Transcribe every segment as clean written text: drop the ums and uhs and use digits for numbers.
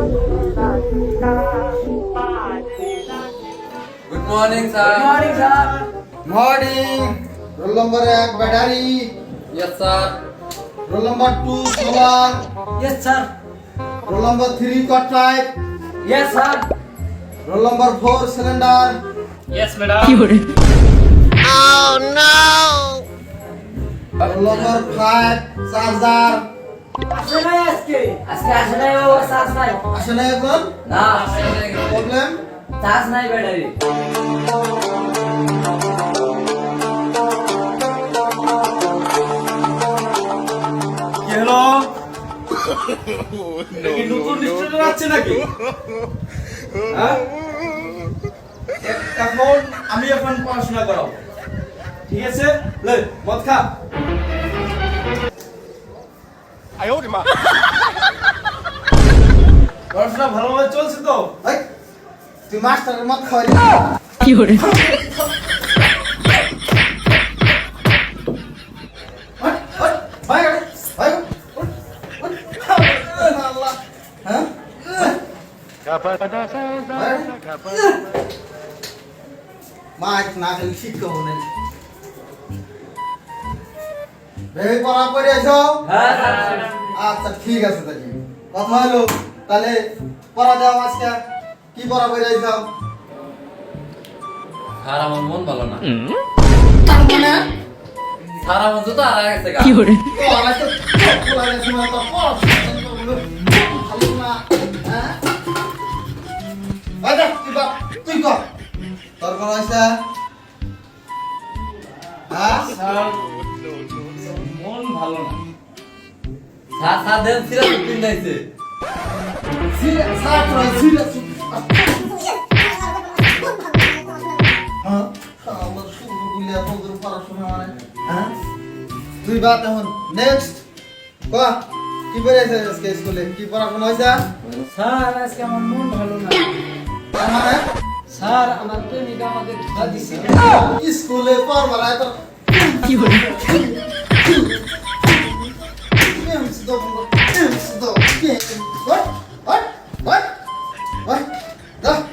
Good morning, sir. Good morning, sir. Morning. Roll number 1 battery. Yes, sir. Roll number 2 solar. Yes, sir. Roll number 3 cut pipe. Yes, sir. Roll number 4 cylinder. Yes, madam. Roll number 5 charger. আসে নাই আজকে আসে নাই ও charge নাই আসে না এখন না প্রবলেম চার্জ নাই ব্যাটারি কি হলো? কি নতুন স্টুডেন্ট আছে নাকি? হ্যাঁ? এখন আমি এখন পড়াশোনা করাবো। ঠিক আছে? লে, মদ খা। পড়াশোনা ভালোভাবে চলছে তো? এই তুই মাস্টারের মত খাওয়ালি মাছ না খেলে শিক্ষা হনে ভেবে পড়া পড়ে এসো হ্যাঁ স্যার আচ্ছা ঠিক আছে তাহলে কথা হলো তাহলে পড়া দাও আজকে কি পড়া পড়ে এসো আর আমার মন ভালো না। তার মানে সারা মন তো আর গেছে গা। তো আমার তো পড়া গেছে না তো ভালো না হ্যাঁ আচ্ছা তুই কর তোর কোন হইছে হ্যাঁ স্যার, মন ভালো না। সার দেন সিরা তিন নাইছে। সিরিয়াস ছাত্র সিরিয়াস হ্যাঁ আমার শুরু গুলিয়া তোদের পড়াশোনা মানে হ্যাঁ তুই বাদ এখন নেক্সট কো কি পড়াইছে আজকে স্কুলে কি পড়াশোনা হইছে স্যার আজকে আমার মন ভালো না তার মানে স্যার আমার প্রেমিকা আমাকে ধোঁকা দিছে স্কুলে পড়বার আয় তো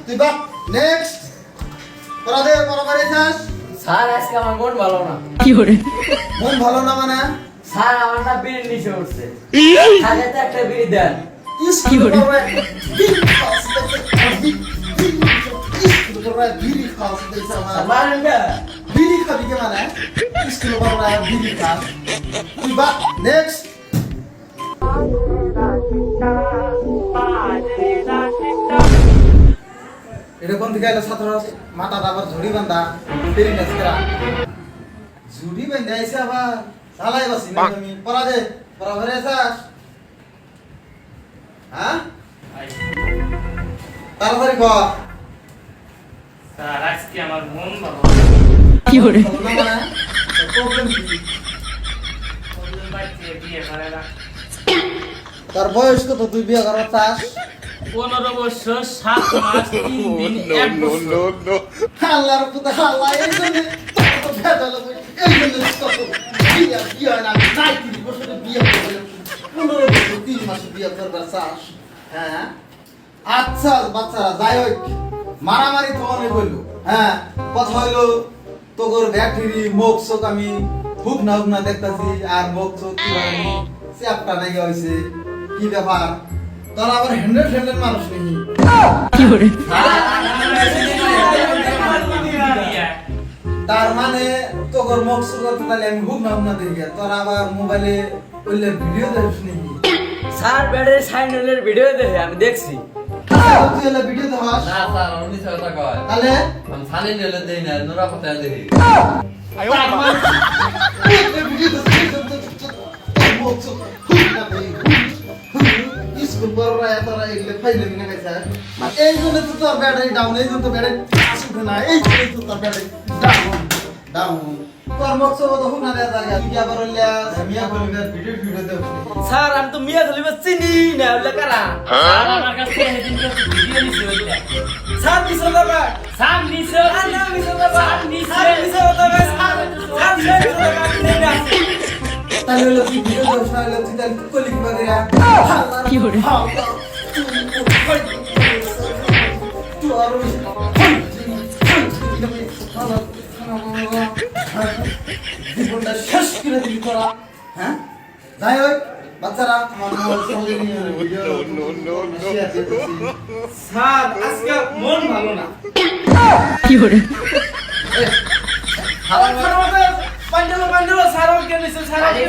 তুই বাদ নেক্সট পড়া দে পড়া পড়াইছিস স্যার আজকে আমার মন ভালো না মন ভালো না মানে স্যার আমার না বিড়ি নিচে উঠছে আগে তো একটা বিড়ি দেন স্কুলে পড়ায় স্কুলে পড়ায় বিড়ি খাওয়া দিয়েছে আমার মারেন না বিড়ি খাবি কে মানে স্কুলে পড়ায় বিড়ি খা তুই বাদ নেক্সট এটা কোন দিকে এলো ছাত্র মাথা আবার ঝুড়ি বান্ধা ফেরি নেসরা ঝুড়ি বান্ধা আইছে আবার চালাই বাসি না তুমি পড়া দে পড়া ভরে আসাস হ্যাঁ তাড়াতাড়ি কর স্যার, আজকে আমার মন ভালো না। প্রবলেম কি প্রবলেম বাড়ছে, বিয়ে করে না। তোর বয়স কত তুই বিয়ে করার চাস 15 বছর 7 মাস 3 দিন 1 বছর। আল্লাহর পুতা আল্লাহ এই জন্য তো ভেজাল এই জন্য কত বিয়ে হয় না 30 বছরে বিয়ে করে 15 বছর 3 মাসে বিয়ে করবার চাস হ্যাঁ আচ্ছা বাচ্চারা যাই হোক মারামারি তো অনেক হইলো হ্যাঁ কথা হইলো তোর ব্যাটারি মুখ চোখ আমি খুব না দেখতাছি আর মুখ চোখ কি হয় চ্যাপটা নাকি হইছে কি ব্যাপার তোর আবার হ্যান্ডেল মানুষ নেই তার মানে তোর মুখ চোখ তাহলে আমি খুব না দেখি তোর আবার মোবাইলে ওইলে ভিডিও দেখিস নাকি স্যার ব্যাটারি সাইনেলের ভিডিও দেখে আমি দেখছি তুই এলে ভিডিও দেখাস না স্যার উনি কথা কয়। তাহলে আমি সানি নিলে দেই না নোরা কথা দেখি। স্কুল পড়া এতরা এগুলো ফাইলে মিনে গেছে এই জন্য তো তোর ব্যাটারি ডাউন এই জন্য তো ব্যাটারি আসবে না এই জন্য তো তোর ব্যাটারি ডাউন ডাউন তোর মকসদ তো হুক না দেয়া জায়গা তুই আবার লিয়া মিয়া বলবে ভিডিও দেব স্যার আমি তো মিয়া খলিফা চিনি না ওলে কারা স্যার, আমার কাছে সেদিনকে ভিডিও নিছে ওইটা। স্যার মিছো দাদা স্যার, নিছে। স্যার না মিছো দাদা স্যার, নিছে। স্যার মিছো দাদা স্যার মিছো দাদা নেই না তাহলে হলো তুই ভিডিও দেব না হলে তুই তাহলে কলি কি বাগেরা কি হরে জীবনটা শেষ করে দিবি তোরা, হ্যাঁ? যাই হোক, বাচ্চারা, আমার মোবাইল সঙ্গে নিয়ে ভিডিও শেয়ার করতেছি। স্যার আজকে মন ভালো না। খাবার স্যার আমাদের পাঞ্জালো স্যার ওকে নিছে স্যার ওকে